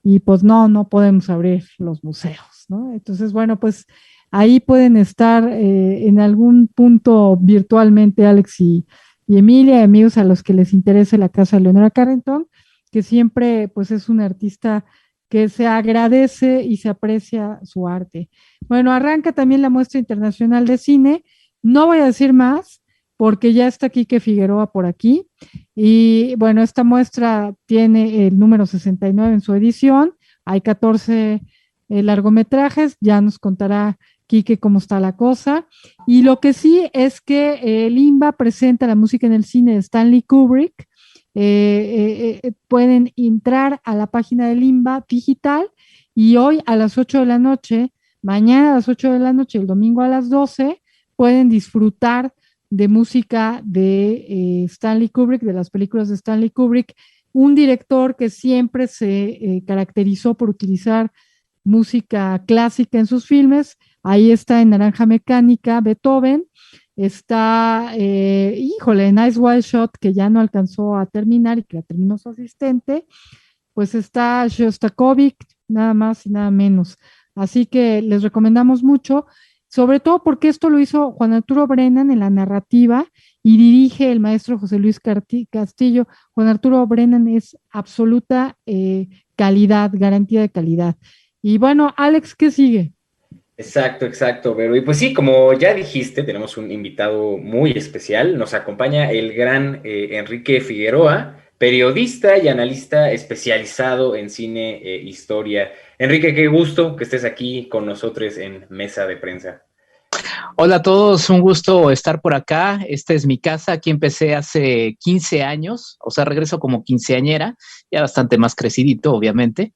y pues no podemos abrir los museos, ¿no? Entonces, bueno, pues ahí pueden estar en algún punto virtualmente Alex y Emilia, amigos a los que les interese la casa de Leonora Carrington, que siempre pues es una artista que se agradece y se aprecia su arte. Bueno, arranca también la Muestra Internacional de Cine. No voy a decir más porque ya está Quique Figueroa por aquí. Y bueno, esta muestra tiene el número 69 en su edición. Hay 14 largometrajes. Ya nos contará Quique cómo está la cosa. Y lo que sí es que el IMBA presenta la música en el cine de Stanley Kubrick. Pueden entrar a la página del IMBA digital y hoy a las 8 de la noche, mañana a las 8 de la noche, el domingo a las 12, pueden disfrutar de música de Stanley Kubrick, de las películas de Stanley Kubrick, un director que siempre se caracterizó por utilizar música clásica en sus filmes. Ahí está en Naranja Mecánica, Beethoven. Está, Nice Wild Shot, que ya no alcanzó a terminar y que la terminó su asistente. Pues está Shostakovich, nada más y nada menos. Así que les recomendamos mucho, sobre todo porque esto lo hizo Juan Arturo Brennan en la narrativa y dirige el maestro José Luis Castillo. Juan Arturo Brennan es absoluta calidad, garantía de calidad. Y bueno, Alex, ¿qué sigue? Exacto, Vero. Y pues sí, como ya dijiste, tenemos un invitado muy especial. Nos acompaña el gran Enrique Figueroa, periodista y analista especializado en cine e historia. Enrique, qué gusto que estés aquí con nosotros en Mesa de Prensa. Hola a todos, un gusto estar por acá. Esta es mi casa, aquí empecé hace 15 años, o sea, regreso como quinceañera, ya bastante más crecidito, obviamente,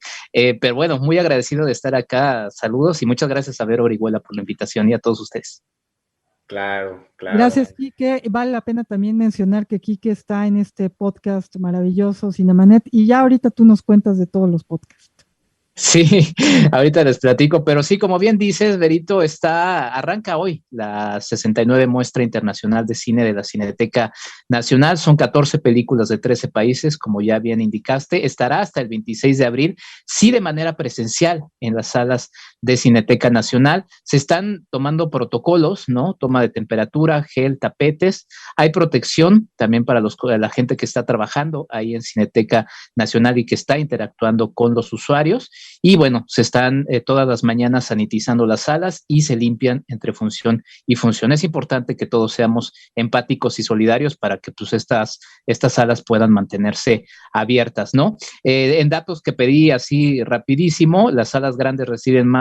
pero bueno, muy agradecido de estar acá. Saludos y muchas gracias a Vero Orihuela por la invitación y a todos ustedes. Claro. Gracias, Quique. Vale la pena también mencionar que Quique está en este podcast maravilloso, Cinemanet, y ya ahorita tú nos cuentas de todos los podcasts. Sí, ahorita les platico, pero sí, como bien dices, Verito, arranca hoy la 69 Muestra Internacional de Cine de la Cineteca Nacional. Son 14 películas de 13 países, como ya bien indicaste. Estará hasta el 26 de abril, sí, de manera presencial en las salas de Cineteca Nacional. Se están tomando protocolos, ¿no? Toma de temperatura, gel, tapetes. Hay protección también para la gente que está trabajando ahí en Cineteca Nacional y que está interactuando con los usuarios. y bueno, se están todas las mañanas sanitizando las salas y se limpian entre función y función. Es importante que todos seamos empáticos y solidarios para que pues estas salas puedan mantenerse abiertas, ¿no? En datos que pedí así rapidísimo, las salas grandes reciben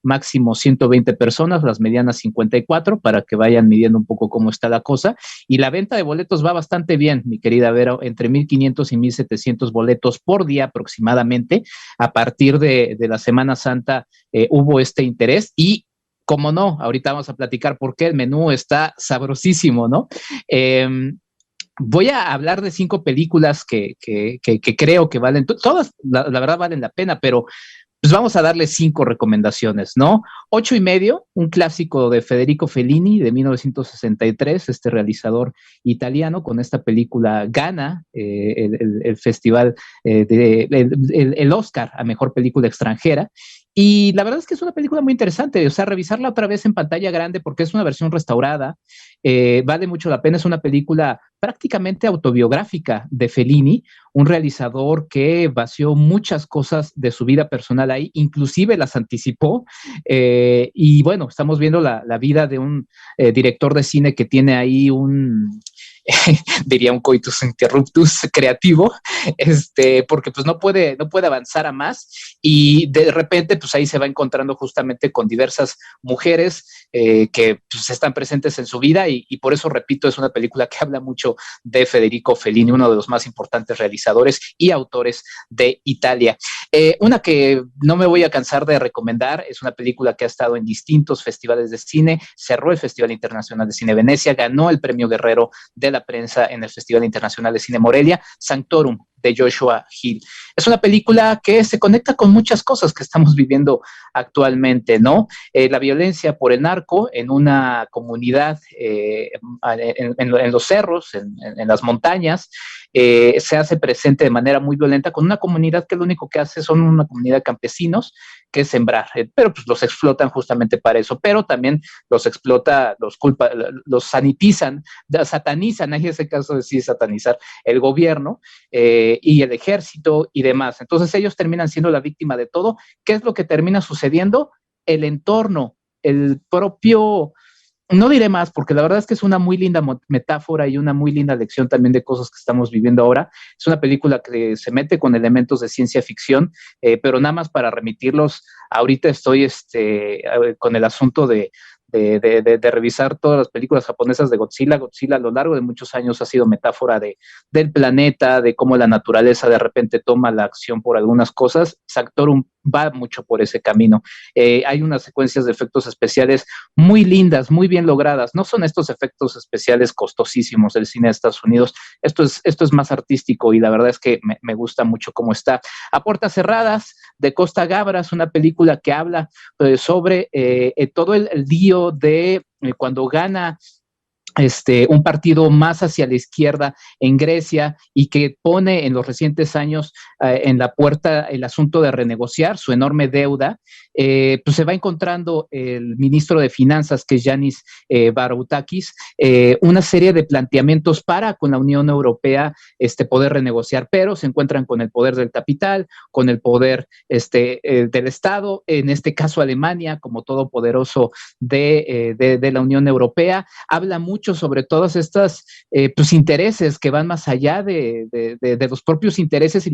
máximo 120 personas, las medianas 54, para que vayan midiendo un poco cómo está la cosa, y la venta de boletos va bastante bien, mi querida Vera, entre 1,500 y 1,700 boletos por día aproximadamente. A partir de la Semana Santa hubo este interés y, como no, ahorita vamos a platicar por qué el menú está sabrosísimo, ¿no? Voy a hablar de 5 películas que creo que valen, todas la verdad valen la pena, pero pues vamos a darle 5 recomendaciones, ¿no? 8 y medio, un clásico de Federico Fellini de 1963, este realizador italiano, con esta película gana el festival, el Oscar a mejor película extranjera. Y la verdad es que es una película muy interesante, o sea, revisarla otra vez en pantalla grande porque es una versión restaurada, vale mucho la pena. Es una película prácticamente autobiográfica de Fellini, un realizador que vació muchas cosas de su vida personal ahí, inclusive las anticipó, y bueno, estamos viendo la vida de un director de cine que tiene ahí diría un coitus interruptus creativo, porque pues no puede avanzar a más, y de repente pues ahí se va encontrando justamente con diversas mujeres que pues están presentes en su vida, y por eso, repito, es una película que habla mucho de Federico Fellini, uno de los más importantes realizadores y autores de Italia. Una que no me voy a cansar de recomendar, es una película que ha estado en distintos festivales de cine, cerró el Festival Internacional de Cine Venecia, ganó el Premio Guerrero de la Prensa en el Festival Internacional de Cine Morelia, Sanctorum, de Joshua Hill. Es una película que se conecta con muchas cosas que estamos viviendo actualmente, ¿no? La violencia por el narco en una comunidad, en los cerros, en las montañas, se hace presente de manera muy violenta con una comunidad que lo único que hace son una comunidad de campesinos, que es sembrar, pero pues los explotan justamente para eso, pero también los explota, los sanitizan, satanizan, en ese caso de sí satanizar, el gobierno y el ejército y demás. Entonces ellos terminan siendo la víctima de todo. ¿Qué es lo que termina sucediendo? El entorno, el propio... No diré más, porque la verdad es que es una muy linda metáfora y una muy linda lección también de cosas que estamos viviendo ahora. Es una película que se mete con elementos de ciencia ficción, pero nada más para remitirlos, ahorita estoy con el asunto de revisar todas las películas japonesas de Godzilla. Godzilla a lo largo de muchos años ha sido metáfora del planeta, de cómo la naturaleza de repente toma la acción por algunas cosas. Sanctorum va mucho por ese camino. Hay unas secuencias de efectos especiales muy lindas, muy bien logradas. No son estos efectos especiales costosísimos del cine de Estados Unidos. Esto es más artístico y la verdad es que me gusta mucho cómo está. A Puertas Cerradas, de Costa Gabras, una película que habla sobre todo el lío de cuando gana un partido más hacia la izquierda en Grecia y que pone en los recientes años en la puerta el asunto de renegociar su enorme deuda, pues se va encontrando el ministro de Finanzas, que es Yanis Varoufakis, una serie de planteamientos para con la Unión Europea poder renegociar, pero se encuentran con el poder del capital, con el poder del Estado, en este caso Alemania como todopoderoso de la Unión Europea. Habla mucho sobre todas estas pues intereses que van más allá de los propios intereses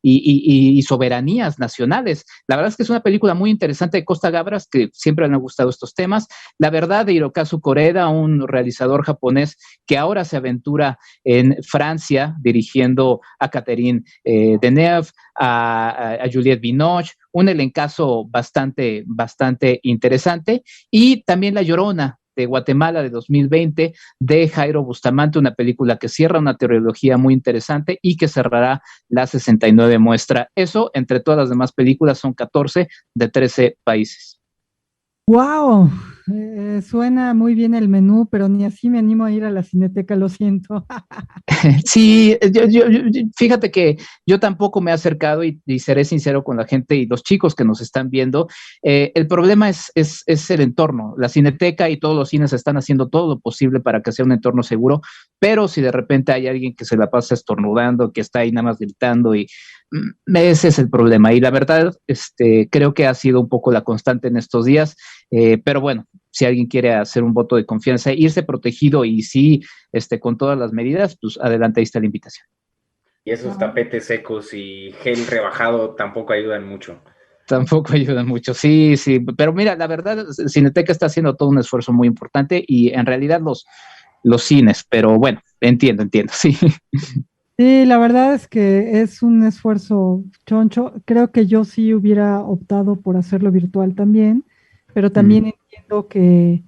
y soberanías nacionales. La verdad es que es una película muy interesante de Costa Gabras, que siempre me han gustado estos temas. La verdad, de Hirokazu Koreeda, un realizador japonés que ahora se aventura en Francia dirigiendo a Catherine Deneuve, a Juliette Binoche, un elencazo bastante interesante. Y también La Llorona, de Guatemala, de 2020, de Jairo Bustamante, una película que cierra una trilogía muy interesante y que cerrará la 69 muestra. Eso, entre todas las demás películas, son 14 de 13 países. ¡Wow! Suena muy bien el menú, pero ni así me animo a ir a la Cineteca, lo siento. Sí, yo, fíjate que yo tampoco me he acercado y seré sincero con la gente y los chicos que nos están viendo. El problema es el entorno. La Cineteca y todos los cines están haciendo todo lo posible para que sea un entorno seguro, pero si de repente hay alguien que se la pasa estornudando, que está ahí nada más gritando y Ese es el problema, y la verdad, creo que ha sido un poco la constante en estos días, pero bueno, si alguien quiere hacer un voto de confianza, irse protegido y sí, con todas las medidas, pues adelante, ahí está la invitación. Y esos tapetes secos y gel rebajado tampoco ayudan mucho. Tampoco ayudan mucho, sí, pero mira, la verdad, Cineteca está haciendo todo un esfuerzo muy importante y en realidad los cines, pero bueno, entiendo, sí. Sí, la verdad es que es un esfuerzo choncho. Creo que yo sí hubiera optado por hacerlo virtual también, pero también entiendo que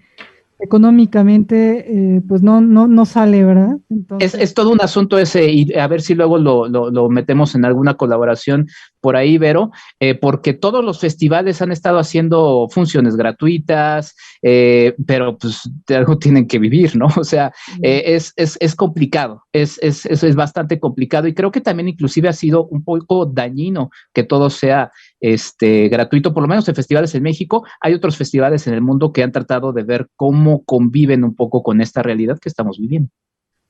económicamente pues no sale, ¿verdad? Entonces, es todo un asunto ese, y a ver si luego lo metemos en alguna colaboración por ahí, Vero, porque todos los festivales han estado haciendo funciones gratuitas, pero pues de algo tienen que vivir, ¿no? O sea, es complicado, es bastante complicado, y creo que también inclusive ha sido un poco dañino que todo sea gratuito, por lo menos en festivales en México. Hay otros festivales en el mundo que han tratado de ver cómo conviven un poco con esta realidad que estamos viviendo.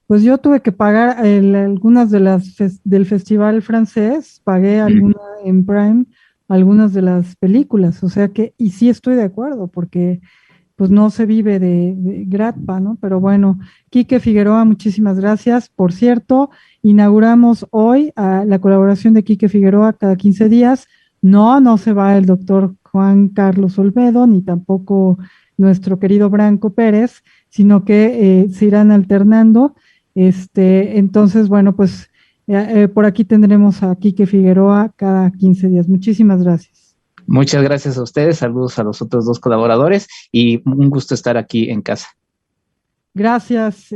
pues yo tuve que pagar algunas de las del festival francés, pagué alguna en Prime, algunas de las películas, o sea que, y sí estoy de acuerdo, porque pues no se vive de grapa, ¿no? Pero bueno, Quique Figueroa, muchísimas gracias. Por cierto, inauguramos hoy la colaboración de Quique Figueroa cada 15 días. No se va el doctor Juan Carlos Olmedo, ni tampoco nuestro querido Branco Pérez, sino que se irán alternando. Entonces, bueno, pues por aquí tendremos a Quique Figueroa cada 15 días. Muchísimas gracias. Muchas gracias a ustedes, saludos a los otros dos colaboradores y un gusto estar aquí en casa. Gracias,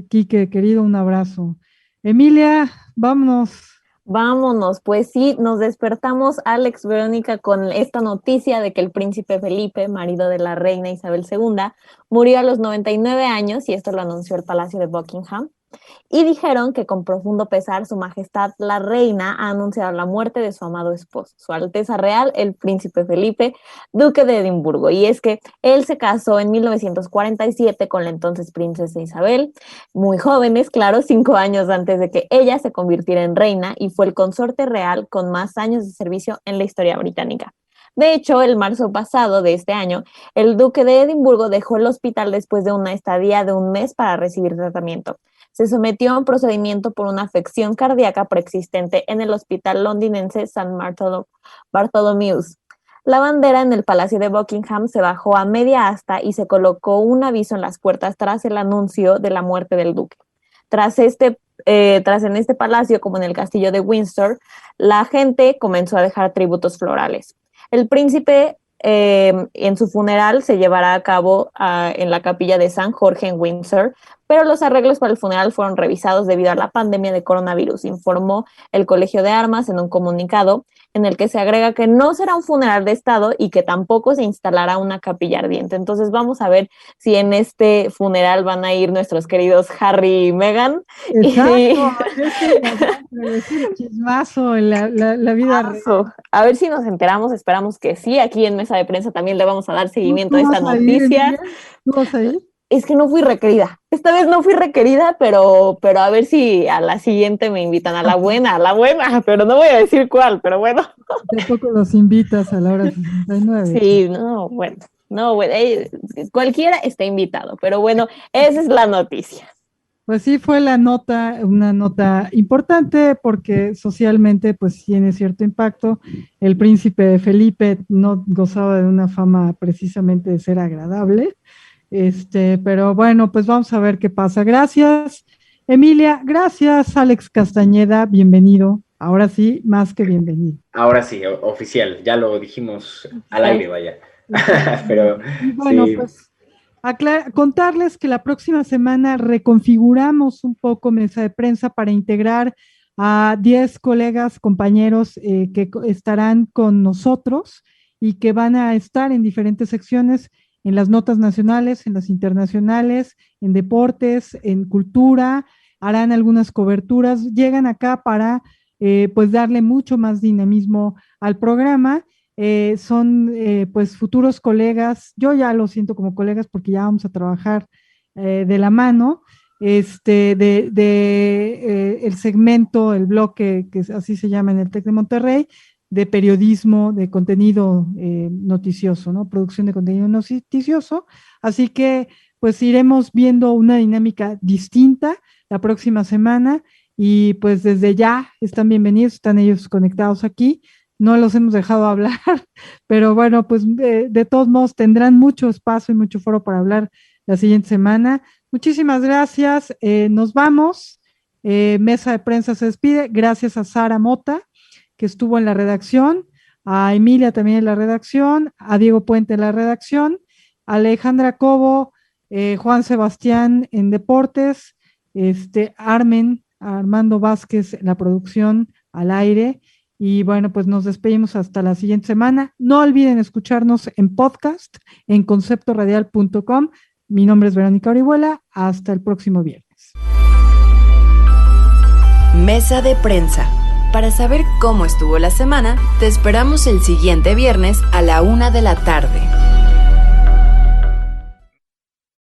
Quique, querido, un abrazo. Emilia, vámonos. Vámonos, pues sí, nos despertamos, Alex, Verónica, con esta noticia de que el príncipe Felipe, marido de la reina Isabel II, murió a los 99 años, y esto lo anunció el Palacio de Buckingham. Y dijeron que con profundo pesar su majestad la reina ha anunciado la muerte de su amado esposo, su Alteza Real, el príncipe Felipe, duque de Edimburgo. Y es que él se casó en 1947 con la entonces princesa Isabel, muy jóvenes, claro, 5 años antes de que ella se convirtiera en reina, y fue el consorte real con más años de servicio en la historia británica. De hecho, el marzo pasado de este año, el duque de Edimburgo dejó el hospital después de una estadía de un mes para recibir tratamiento. Se sometió a un procedimiento por una afección cardíaca preexistente en el hospital londinense St. Bartholomew's. La bandera en el Palacio de Buckingham se bajó a media asta y se colocó un aviso en las puertas tras el anuncio de la muerte del duque. Tras en este palacio, como en el castillo de Windsor, la gente comenzó a dejar tributos florales. El príncipe en su funeral se llevará a cabo en la capilla de San Jorge en Windsor, pero los arreglos para el funeral fueron revisados debido a la pandemia de coronavirus, informó el Colegio de Armas en un comunicado en el que se agrega que no será un funeral de Estado y que tampoco se instalará una capilla ardiente. Entonces vamos a ver si en este funeral van a ir nuestros queridos Harry y Meghan. Exacto, es el chismazo en la vida real. A ver si nos enteramos, esperamos que sí. Aquí en Mesa de Prensa también le vamos a dar seguimiento a esta noticia. ¿Tú vas a ir? Es que no fui requerida. Esta vez no fui requerida, pero a ver si a la siguiente me invitan a la buena, pero no voy a decir cuál, pero bueno. Tampoco los invitas a la hora 69. Sí, cualquiera está invitado, pero bueno, esa es la noticia. Pues sí, fue una nota importante porque socialmente pues tiene cierto impacto. El príncipe Felipe no gozaba de una fama precisamente de ser agradable. Pero bueno, pues vamos a ver qué pasa. Gracias, Emilia. Gracias, Alex Castañeda. Bienvenido. Ahora sí, más que bienvenido. Ahora sí, oficial. Ya lo dijimos al aire, vaya. Pero bueno, sí. Pues contarles que la próxima semana reconfiguramos un poco Mesa de Prensa para integrar a 10 colegas, compañeros que estarán con nosotros y que van a estar en diferentes secciones, en las notas nacionales, en las internacionales, en deportes, en cultura, harán algunas coberturas, llegan acá para pues darle mucho más dinamismo al programa. Son pues futuros colegas, yo ya lo siento como colegas porque ya vamos a trabajar de la mano, el segmento, el bloque, que así se llama en el TEC de Monterrey, de periodismo, de contenido noticioso, ¿no? Producción de contenido noticioso. Así que pues iremos viendo una dinámica distinta la próxima semana y pues desde ya están bienvenidos, están ellos conectados aquí. No los hemos dejado hablar, pero bueno, pues de todos modos tendrán mucho espacio y mucho foro para hablar la siguiente semana. Muchísimas gracias, nos vamos. Mesa de Prensa se despide. Gracias a Sara Mota, que estuvo en la redacción, a Emilia también en la redacción, a Diego Puente en la redacción, a Alejandra Cobo, Juan Sebastián en Deportes, Armando Vázquez en la producción al aire. Y bueno, pues nos despedimos hasta la siguiente semana. No olviden escucharnos en podcast en conceptoradial.com. Mi nombre es Verónica Orihuela. Hasta el próximo viernes. Mesa de Prensa. Para saber cómo estuvo la semana, te esperamos el siguiente viernes a la 1:00 p.m.